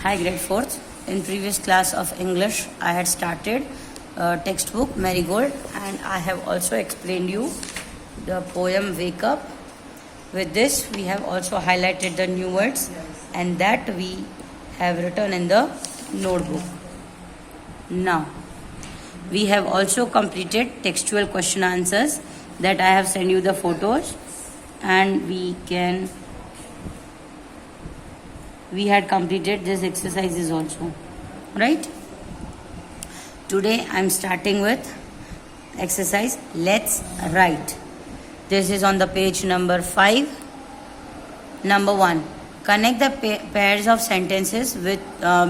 Hi, grade 4th. In previous class of English, I had started textbook Marigold, and I have also explained you the poem Wake Up. With this, we have also highlighted the new words, and that we have written in the notebook. Now, we have also completed textual question answers that I have sent you the photos, and we had completed this exercises also, right? Today I am starting with exercise let's write. This is on the page number 5. Number 1, connect the pairs of sentences with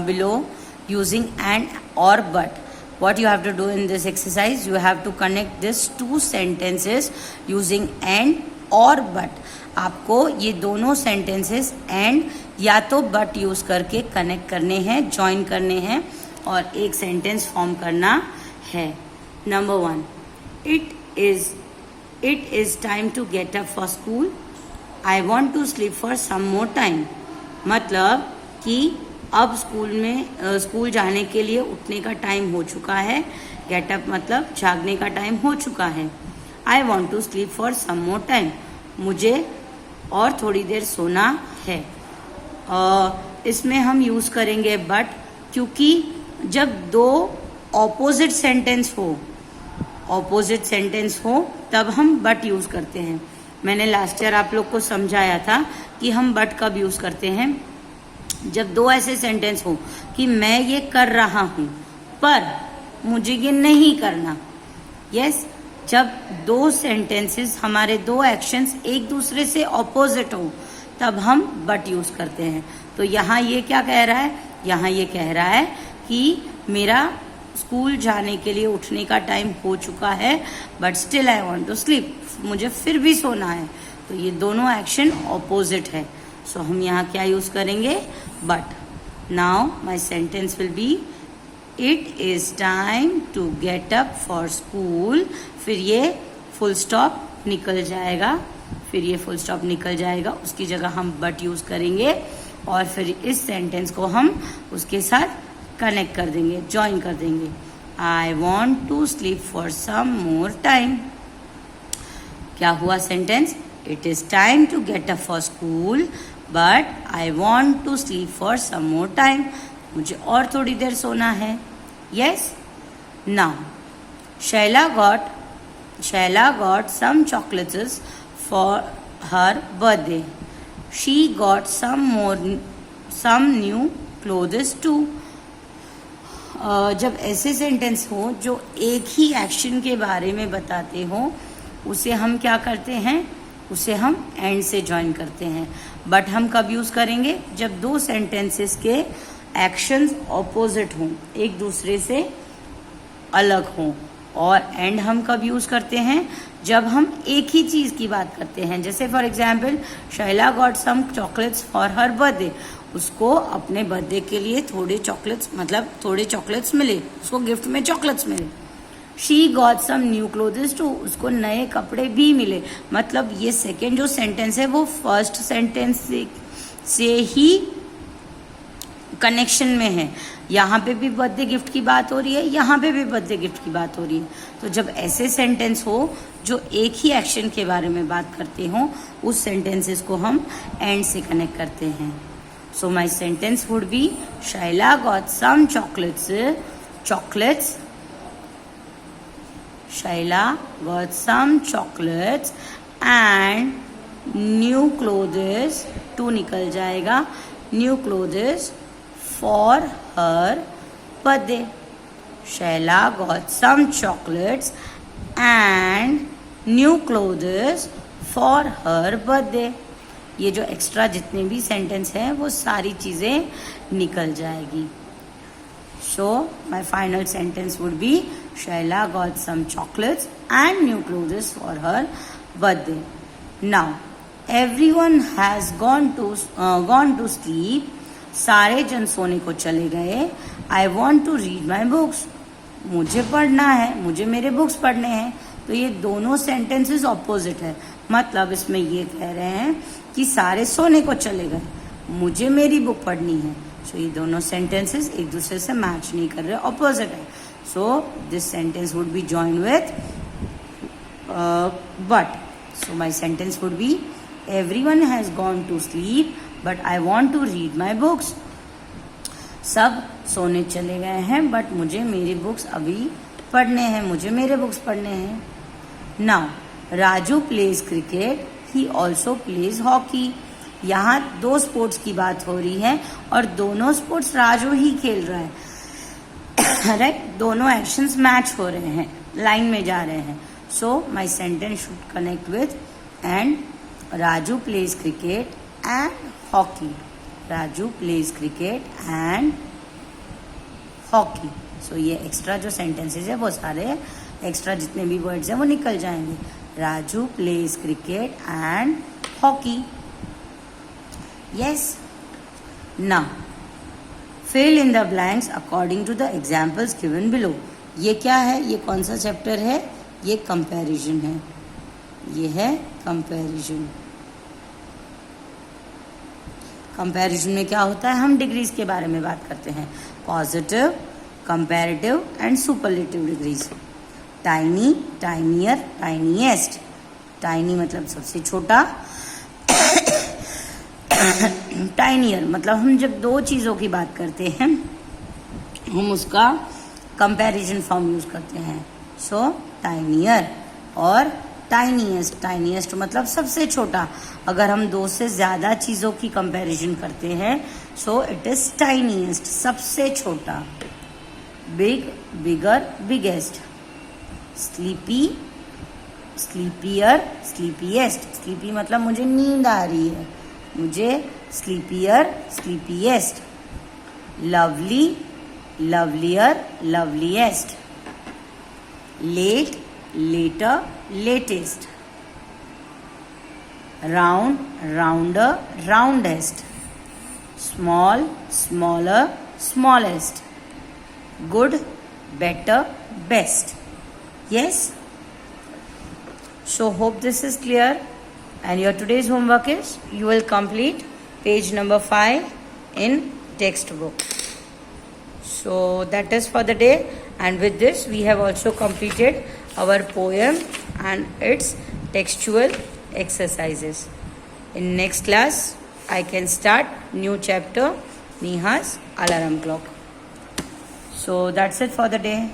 below using and or but. What you have to do in this exercise, you have to connect these two sentences using and और but. आपको ये दोनों sentences and या तो but use करके connect करने हैं, join करने हैं और एक सेंटेंस फॉर्म करना है. Number 1, it is time to get up for school. I want to sleep for some more time. मतलब कि अब स्कूल जाने के लिए उठने का टाइम हो चुका है. गेट अप मतलब जागने का टाइम हो चुका है. I want to sleep for some more time. मुझे और थोड़ी देर सोना है. इसमें हम यूज करेंगे बट, क्योंकि जब दो ऑपोजिट सेंटेंस हो तब हम बट यूज करते हैं. मैंने लास्ट ईयर आप लोग को समझाया था कि हम बट कब यूज करते हैं. जब दो ऐसे सेंटेंस हो कि मैं ये कर रहा हूं पर मुझे ये नहीं करना. यस, जब दो सेंटेंसेस, हमारे दो एक्शंस एक दूसरे से ऑपोजिट हो तब हम बट यूज करते हैं. तो यहाँ ये क्या कह रहा है, यहाँ ये कह रहा है कि मेरा स्कूल जाने के लिए उठने का टाइम हो चुका है but still I want to sleep. मुझे फिर भी सोना है. तो ये दोनों एक्शन ऑपोजिट है. सो हम यहाँ क्या यूज करेंगे, but. Now my sentence will be it is time to get up for school. फिर ये फुल स्टॉप निकल जाएगा. उसकी जगह हम बट यूज करेंगे और फिर इस सेंटेंस को हम उसके साथ कनेक्ट कर देंगे, ज्वाइन कर देंगे. I want to sleep for some more time. क्या हुआ sentence, it is time to get up for school but I want to sleep for some more time. मुझे और थोड़ी देर सोना है. Yes. Now Shaila got some chocolates for her birthday. She got some new clothes too. जब ऐसे sentence हो जो एक ही एक्शन के बारे में बताते हो, उसे हम क्या करते हैं, उसे हम एंड से ज्वाइन करते हैं. बट हम कब यूज करेंगे, जब दो सेंटेंसेस के एक्शंस ऑपोजिट हों, एक दूसरे से अलग हों. और एंड हम कब यूज करते हैं, जब हम एक ही चीज की बात करते हैं. जैसे for example, Shaila got some chocolates for her birthday. उसको अपने बर्थडे के लिए थोड़े चॉकलेट्स मिले, उसको गिफ्ट में चॉकलेट्स मिले. She got some new clothes too. उसको नए कपड़े भी मिले. मतलब ये सेकेंड जो सेंटेंस है वो फर्स्ट सेंटेंस से ही कनेक्शन में है. यहाँ पे भी बर्थडे गिफ्ट की बात हो रही है, यहाँ पे भी बर्थडे गिफ्ट की बात हो रही है. तो जब ऐसे सेंटेंस हो जो एक ही एक्शन के बारे में बात करते हो, उस सेंटेंसेस को हम एंड से कनेक्ट करते हैं. So my sentence would be Shaila got some chocolates. Shaila got some chocolates and new clothes to निकल जाएगा. New clothes for her birthday. Shaila got some chocolates and new clothes for her birthday. ये जो extra जितने भी sentence हैं वो सारी चीजें निकल जाएगी. So my final sentence would be Shaila got some chocolates and new clothes for her birthday. Now everyone has gone to sleep. सारे जन सोने को चले गए. I want to read my books. मुझे पढ़ना है, मुझे मेरे बुक्स पढ़ने हैं. तो ये दोनों सेंटेंसेस ऑपोजिट है. मतलब इसमें ये कह रहे हैं कि सारे सोने को चले गए, मुझे मेरी बुक पढ़नी है. सो ये दोनों सेंटेंसेस एक दूसरे से मैच नहीं कर रहे, ऑपोजिट है. So this sentence would B join with but. So my sentence would B everyone has gone to sleep but I want to read my books. सब सोने चले गए हैं बट मुझे मेरी बुक्स अभी पढ़ने हैं, मुझे मेरे बुक्स पढ़ने हैं. Now Raju pledge cricket, he also plays hockey. यहाँ दो स्पोर्ट्स की बात हो रही है और दोनों स्पोर्ट्स राजू ही खेल रहा है. राइट, दोनों एक्शंस मैच हो रहे हैं, लाइन में जा रहे हैं. So my sentence should connect with and Raju plays cricket and hockey. Raju plays cricket and hockey. So ये एक्स्ट्रा जो सेंटेंसेज है वो सारे एक्स्ट्रा जितने भी वर्ड्स हैं वो निकल जाएंगे. Raju plays cricket and hockey. Yes. Now fill in the blanks according to the examples given below. ये क्या है, ये कौन सा चैप्टर है, ये कंपैरिजन है. ये है कंपैरिजन. कंपैरिजन में क्या होता है, हम डिग्रीज के बारे में बात करते हैं. Positive, comparative and superlative degrees. Tiny, tinier, tiniest. Tiny मतलब सबसे छोटा, टाइनियर मतलब हम जब दो चीजों की बात करते हैं हम उसका कंपैरिजन फॉर्म यूज करते हैं. सो टाइनियर. और टाइनीएस्ट, टाइनीएस्ट मतलब सबसे छोटा. अगर हम दो से ज्यादा चीजों की कंपैरिजन करते हैं सो इट इज टाइनीएस्ट, सबसे छोटा. Big, bigger, biggest. Sleepy, sleepier, sleepiest. Sleepy मतलब मुझे नींद आ रही है, मुझे sleepier, sleepiest. Lovely, lovelier, loveliest. Late, later, latest. Round, rounder, roundest. Small, smaller, smallest. Good, better, best. Yes? So hope this is clear. And your today's homework is you will complete page number 5 in textbook. So that is for the day, and with this we have also completed our poem and its textual exercises. In next class I can start new chapter, Neha's alarm clock. So that's it for the day.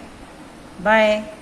Bye.